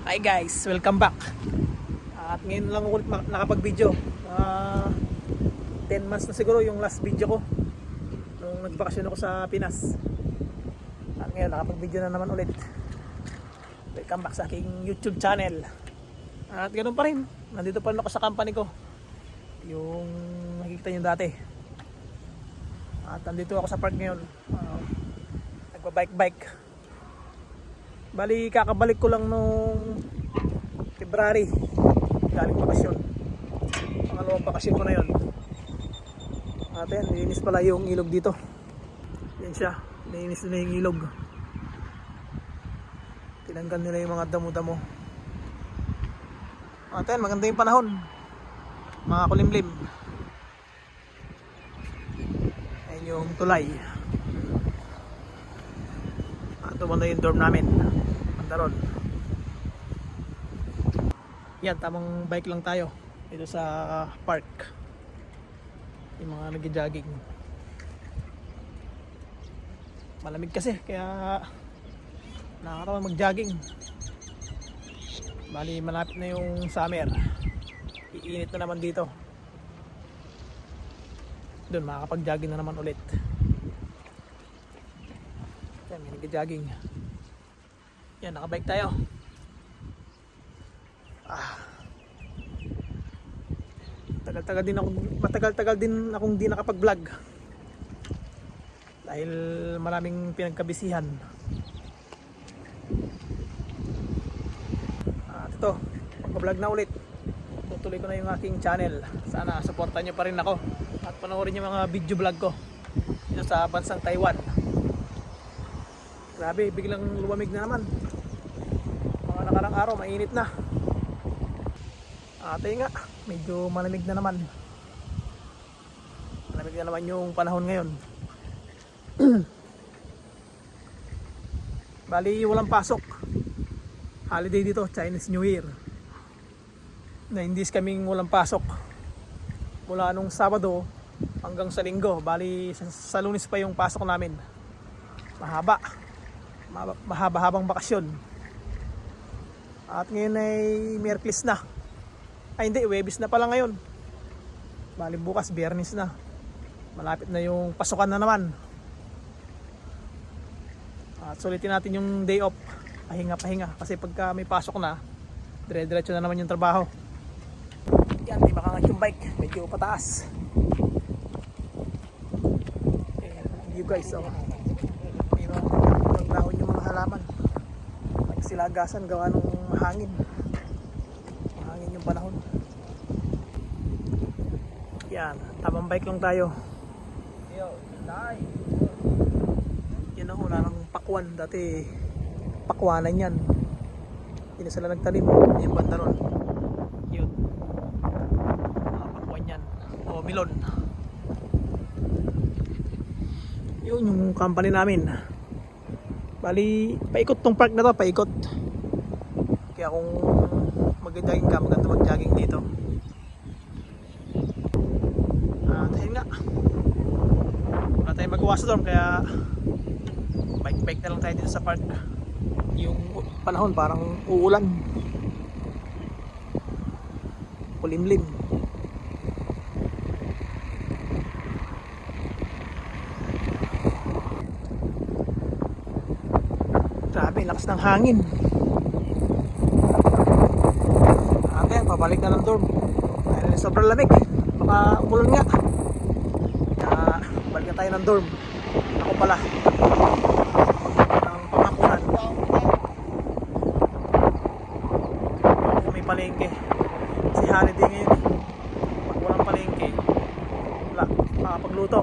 Hi guys, welcome back. At ngayon lang ulit nakapag-video. 10 months na siguro yung last video ko nung nagbakasyon ako sa Pinas. At ngayon nakapag-video na naman ulit. Welcome back sa aking YouTube channel. At ganoon pa rin, nandito pa rin ako sa company ko, yung nakikita nyo dati. At nandito ako sa park ngayon, nagbabike-bike. Bali kakabalik ko lang nung February galing bakasyon. Pangalawang bakasyon ko na yun. At yan, nilinis pala yung ilog dito. Yan siya, nilinis na yung ilog. Tinanggal nila yung mga damo-damo. At yan, maganda yung panahon, mga kulimlim. Ayan yung tulay. At tumanda yung dorm namin, Pandaron. Yan, tamang bike lang tayo dito sa park. Yung mga nag-jogging. Malamig kasi, kaya nakakatawa mag-jogging. Bali malapit na yung summer, iinit na naman dito. Doon makakapag-jogging na naman ulit. Yan, may nag-jogging. Yan, nakabike tayo. Matagal-tagal din akong di nakapag-vlog dahil maraming pinagkabisihan. At ito, mag-vlog na ulit. Tutuloy ko na yung aking channel. Sana supportan nyo pa rin ako at panoorin yung mga video vlog ko dito sa bansang Taiwan. Grabe, biglang lumamig na naman. Mga nakarang araw, mainit na. Ate nga, medyo malamig na naman. Malamig na naman yung panahon ngayon. Bali, walang pasok. Holiday dito, Chinese New Year. 9 days kaming walang pasok. Mula nung Sabado hanggang sa Linggo. Bali, sa Lunes pa yung pasok namin. Mahaba-habang bakasyon. At ngayon ay Miyerkules na. Ay hindi, Huwebes na pala ngayon. Bali bukas, Biyernes na. Malapit na yung pasukan na naman. At sulitin natin yung day off. Pahinga. Kasi pagka may pasok na, dire-diretso na naman yung trabaho. Yan, di makangat yung bike. Medyo pataas. You guys, may mga dahon yung mga halaman. Nagsilagasan gawa nung hangin. Mahangin yung panahon. Yan, tamang bike lang tayo. Yan ako, wala nang pakwan. Dati pakwanan yan. Hindi na sila nagtanim. Yung Pandaron. Yun, pakwan yan. O milon. Yun yung company namin. Bali, paikot tong park na to, paikot. Kaya kung mag-jogging ka, maganda mag-jogging dito. Dahil nga, wala tayong magawa sa dorm, kaya bike na lang tayo dito sa park. Yung panahon parang uulan, kulimlim. Grabe, lakas ng hangin. Ate, pabalik na ng dorm dahil sobrang lamig, baka umulan nga. Kaya balik na tayo ng dorm. Ako pala ng pamakunan. May palengke kasi holiday ngayon. Pag walang palengke, wala makapagluto.